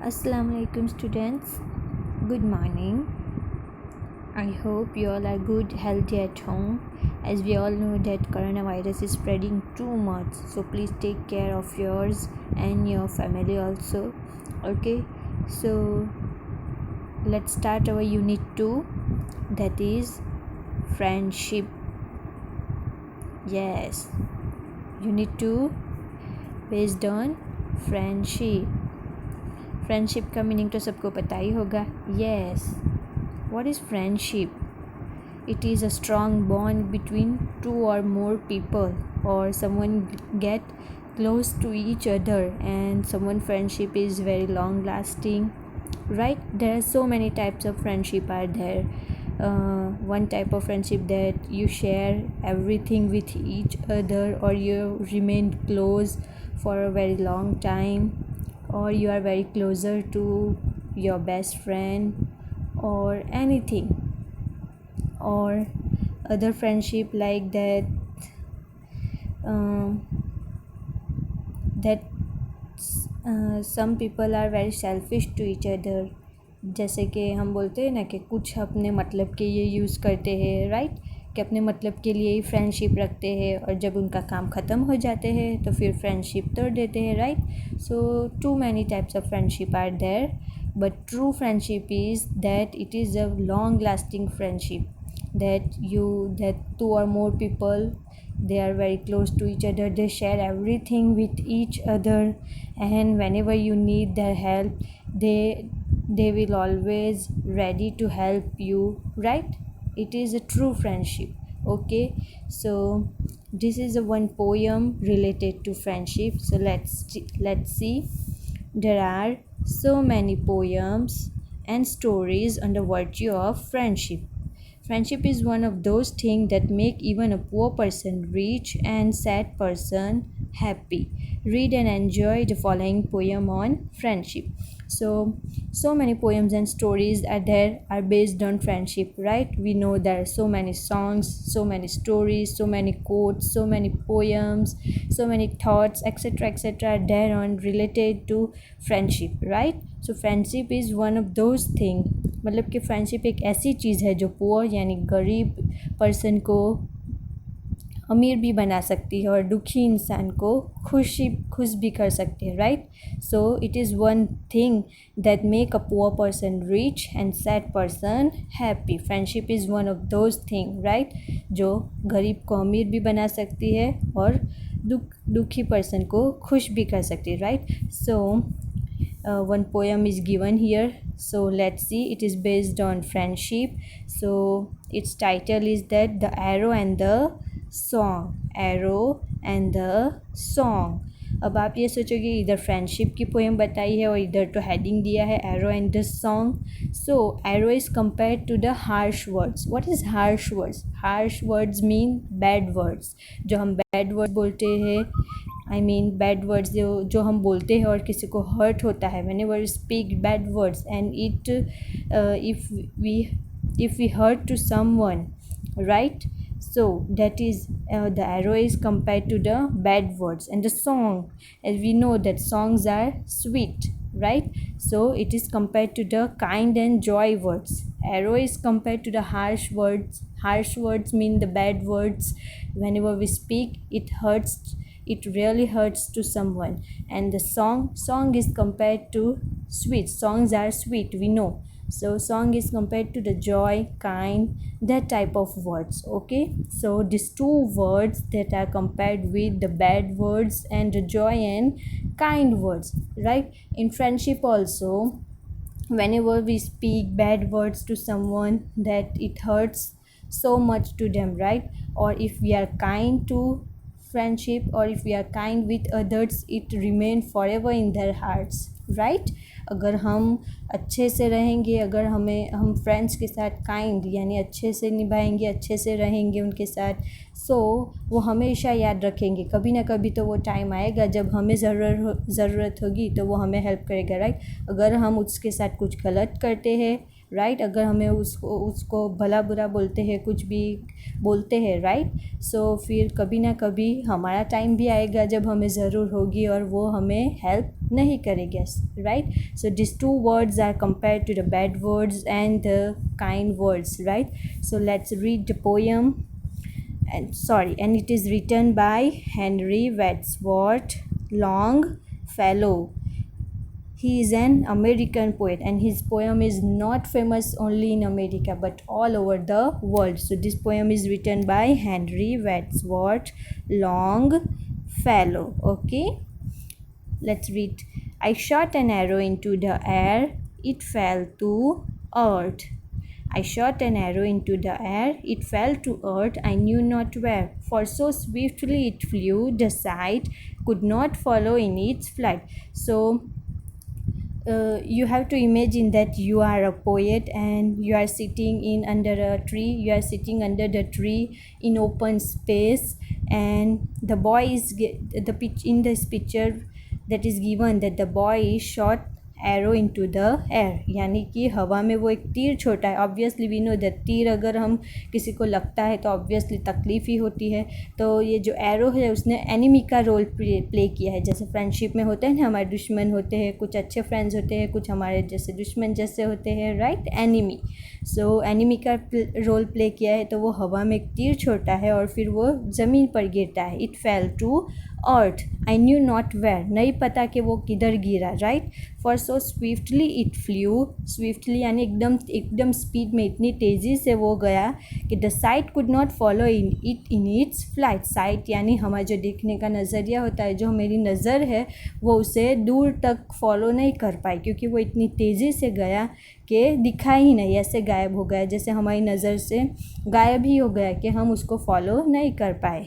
Assalamu alaikum students. Good morning. I hope you all are good, healthy at home. As we all know that coronavirus is spreading too much, so please take care of yours and your family also. Okay, so let's start our unit 2, that is friendship. Yes, unit 2 based on friendship. Friendship का meaning तो सबको पता ही होगा. Yes, what is friendship? It is a strong bond between two or more people, or someone get close to each other, and someone friendship is very long lasting, right? There are so many types of friendship are there. One type of friendship that you share everything with each other, or you remain close for a very long time, or you are very closer to your best friend or anything, or other friendship like that some people are very selfish to each other. जैसे कि हम बोलते हैं ना कि कुछ अपने मतलब के लिए यूज़ करते हैं, राइट? कि अपने मतलब के लिए ही फ्रेंडशिप रखते हैं, और जब उनका काम ख़त्म हो जाते हैं तो फिर फ्रेंडशिप तोड़ देते हैं, right? So too many types of friendship are there, but true friendship is that it is a long lasting friendship, that two or more people, they are very close to each other, they share everything with each other, and whenever you need their help, they will always ready to help you, right? It is a true friendship. Okay, so this is a one poem related to friendship. So let's see. There are so many poems and stories on the virtue of friendship. Friendship is one of those things that make even a poor person rich and sad person happy. Read and enjoy the following poem on friendship. So many poems and stories are based on friendship, right? We know there are so many songs, so many stories, so many quotes, so many poems, so many thoughts, etc are there on related to friendship, right? So friendship is one of those things, मतलब कि friendship एक ऐसी चीज़ है जो poor यानी गरीब person को अमीर भी बना सकती है, और दुखी इंसान को खुश भी कर सकती है, right? So it is one thing that make a poor person rich and sad person happy. Friendship is one of those thing, right, जो गरीब को अमीर भी बना सकती है और दुखी पर्सन को खुश भी कर सकती है, right? So one poem is given here, so let's see. It is based on friendship, so its title is that The Arrow and the Song. Arrow and the Song. अब आप ये सोचोगे इधर फ्रेंडशिप की पोएम बताई है और इधर तो हेडिंग दिया है arrow and the song. So arrow is compared to the harsh words. What is harsh words? Harsh words mean bad words. जो हम बैड वर्ड बोलते हैं, आई मीन बैड वर्ड्स जो हम बोलते हैं और किसी को हर्ट होता है, whenever speak bad words and it if we hurt to someone, right? So that is the arrow is compared to the bad words. And the song, as we know that songs are sweet, right? So it is compared to the kind and joy words. Arrow is compared to the harsh words. Harsh words mean the bad words. Whenever we speak, it hurts, it really hurts to someone. And the song is compared to sweet. Songs are sweet, we know. So song is compared to the joy, kind, that type of words. Okay, so these two words that are compared with the bad words and the joy and kind words, right? In friendship also, whenever we speak bad words to someone, that it hurts so much to them, right? Or if we are kind to friendship, or if we are kind with others, it remain forever in their hearts, right? अगर हम अच्छे से रहेंगे, अगर हम friends के साथ kind यानी अच्छे से निभाएंगे, अच्छे से रहेंगे उनके साथ, सो वो हमेशा याद रखेंगे. कभी ना कभी तो वो टाइम आएगा जब हमें ज़रूरत होगी तो वो हमें हेल्प करेगा, राइट? अगर हम उसके साथ कुछ गलत करते हैं, राइट अगर हमें उसको भला बुरा बोलते हैं, कुछ भी बोलते हैं, राइट सो फिर कभी ना कभी हमारा टाइम भी आएगा जब हमें ज़रूर होगी और वो हमें हेल्प नहीं करेगा, right so this two words are compared to the bad words and the kind words, right so let's read the poem and it is written by Henry Wadsworth Longfellow. He is an American poet and his poem is not famous only in America but all over the world. So this poem is written by Henry Wadsworth Longfellow. Okay, let's read. I shot an arrow into the air, it fell to earth. I shot an arrow into the air, it fell to earth, I knew not where, for so swiftly it flew, the sight could not follow in its flight. So you have to imagine that you are a poet and you are sitting in under a tree, you are sitting under the tree in open space, and the boy is in this picture that is given that the boy is shot arrow into the air, यानी कि हवा में वो एक तीर छोटा है. Obviously we know that तीर अगर हम किसी को लगता है तो ऑब्वियसली तकलीफ़ ही होती है. तो ये जो एरो है उसने एनिमी का रोल प्ले किया है. जैसे फ्रेंडशिप में होते हैं ना, हमारे दुश्मन होते हैं, कुछ अच्छे फ्रेंड्स होते हैं, कुछ हमारे जैसे दुश्मन जैसे होते हैं, राइट एनिमी. सो एनिमी का रोल प्ले किया है. तो वो हवा में एक तीर छोटा है और फिर वो ज़मीन पर गिरता है. It fell to earth, I knew not where, नहीं पता कि वो किधर गिरा, right. For so swiftly it flew, swiftly यानी एकदम स्पीड में, इतनी तेज़ी से वो गया कि the site could not follow in its flight. Site यानी हमारा जो देखने का नज़रिया होता है, जो मेरी नज़र है वो उसे दूर तक फॉलो नहीं कर पाई क्योंकि वो इतनी तेज़ी से गया कि दिखा ही नहीं, ऐसे गायब हो गया, जैसे हमारी नज़र से गायब ही हो गया कि हम उसको फॉलो नहीं कर पाए.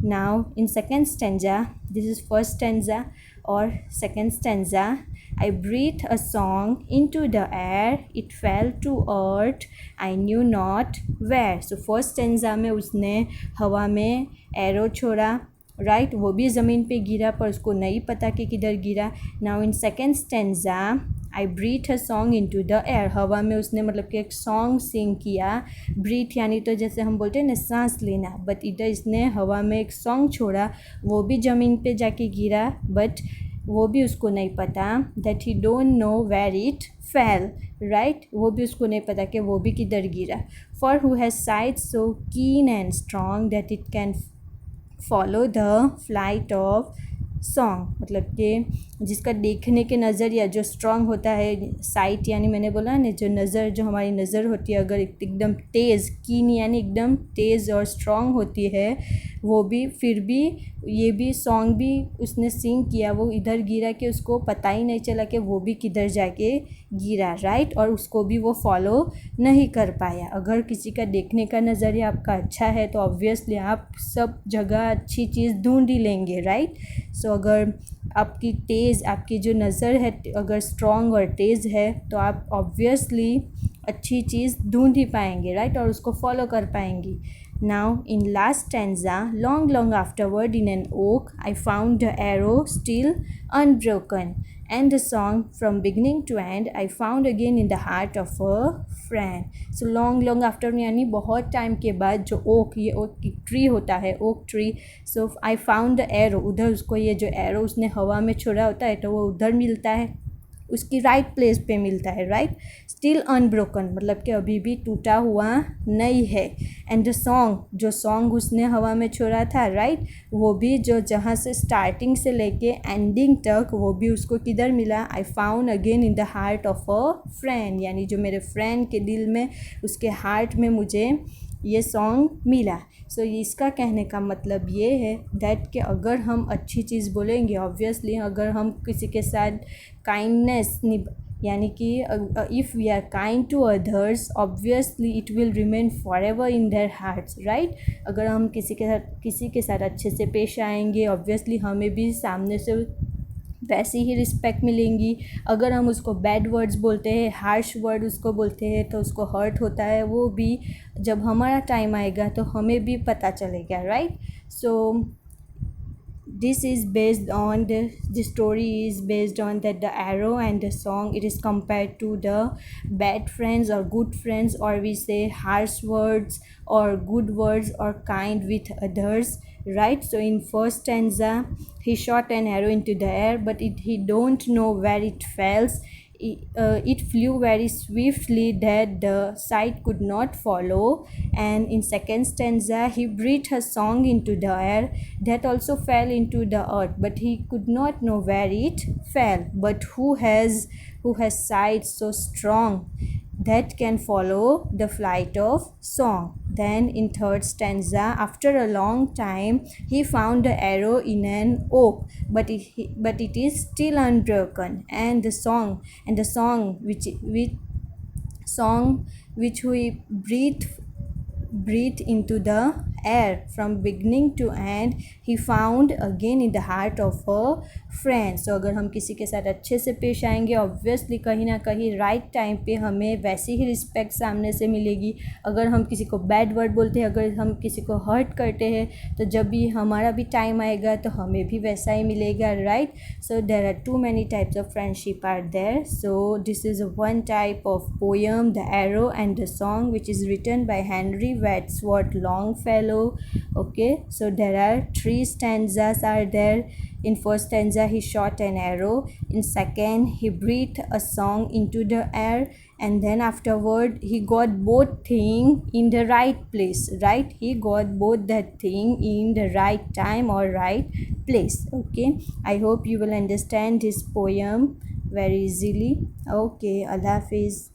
Now in second stanza, this is first stanza और second stanza. I breathed a song into the air, it fell to earth, I knew not where. So first stanza में उसने हवा में एरो छोड़ा, राइट वो भी ज़मीन पे गिरा पर उसको नहीं पता कि किधर गिरा. Now in second stanza I breathe a song into the air, हवा में उसने मतलब कि एक सॉन्ग सिंग किया. ब्रीथ यानी तो जैसे हम बोलते हैं ना सांस लेना, बट इधर इसने हवा में एक सॉन्ग छोड़ा, वो भी ज़मीन पे जाके गिरा बट वो भी उसको नहीं पता that he don't know where it fell, right वो भी उसको नहीं पता कि वो भी किधर गिरा. For who has site so कीन and strong that it can follow the flight of song, मतलब कि जिसका देखने के नज़रिया जो स्ट्रॉन्ग होता है. साइट यानी मैंने बोला ना जो नज़र, जो हमारी नज़र होती है अगर एकदम तेज़, कीन यानी एकदम तेज़ और स्ट्रॉन्ग होती है, वो भी फिर भी ये भी सॉन्ग भी उसने सिंग किया, वो इधर गिरा कि उसको पता ही नहीं चला कि वो भी किधर जाके गिरा, राइट और उसको भी वो फॉलो नहीं कर पाया. अगर किसी का देखने का नज़रिया आपका अच्छा है तो ऑब्वियसली आप सब जगह अच्छी चीज़ ढूंढ ही लेंगे, राइट. सो अगर आपकी आपकी जो नज़र है अगर स्ट्रॉन्ग और तेज़ है तो आप ऑब्वियसली अच्छी चीज़ ढूंढ ही पाएंगे, राइट और उसको फॉलो कर पाएंगी. Now in last stanza, long afterward in an oak, I found the arrow still unbroken, and the song from beginning to end I found again in the heart of a friend. So long after यानी बहुत time के बाद जो okay, ये okay की tree होता है, oak tree. So I found the arrow, उधर उसको ये जो एरो उसने हवा में छोड़ा होता है तो वो उधर मिलता है, उसकी राइट प्लेस पे मिलता है, राइट. स्टिल अनब्रोकन मतलब कि अभी भी टूटा हुआ नहीं है. एंड द सॉन्ग, जो सॉन्ग उसने हवा में छोड़ा था, राइट वो भी जो जहाँ से स्टार्टिंग से लेके एंडिंग तक वो भी उसको किधर मिला. I found again in the heart of a friend, यानी जो मेरे फ्रेंड के दिल में, उसके हार्ट में मुझे ये सॉन्ग मिला. सो इसका कहने का मतलब ये है दैट कि अगर हम अच्छी चीज़ बोलेंगे, ऑब्वियसली अगर हम किसी के साथ काइंडनेस यानी कि if we are kind to others obviously it will remain forever in their hearts, right. अगर हम किसी के साथ अच्छे से पेश आएंगे ऑब्वियसली हमें भी सामने से वैसी ही रिस्पेक्ट मिलेंगी. अगर हम उसको बैड वर्ड्स बोलते हैं, हार्श वर्ड उसको बोलते हैं तो उसको हर्ट होता है, वो भी जब हमारा टाइम आएगा तो हमें भी पता चलेगा, right. So this is based on the story is based on that the arrow and the song, it is compared to the bad friends or good friends, or we say harsh words or good words or kind with others, right? So in first stanza he shot an arrow into the air, but he don't know where it falls. It flew very swiftly that the sight could not follow. And in second stanza he breathed a song into the air, that also fell into the earth, but he could not know where it fell. But who has sight so strong that can follow the flight of song. Then in third stanza, after a long time, he found the arrow in an oak, but it is still unbroken. And the song which we breathe into the air from beginning to end, he found again in the heart of a friend. So अगर हम किसी के साथ अच्छे से पेश आएंगे, obviously कहीं ना कहीं राइट टाइम पे हमें वैसी ही रिस्पेक्ट सामने से मिलेगी. अगर हम किसी को बैड वर्ड बोलते हैं, अगर हम किसी को हर्ट करते हैं, तो जब भी हमारा भी टाइम आएगा तो हमें भी वैसा ही मिलेगा, right? So there are too many types of friendship are there. So this is one type of poem, the arrow and the song, which is written by Henry Wadsworth Longfellow. Okay, so there are 3 stanzas are there. In first stanza he shot an arrow, in second he breathed a song into the air, and then afterward he got both thing in the right place, right? He got both that thing in the right time or right place. Okay, I hope you will understand this poem very easily. Okay, Allah Hafiz.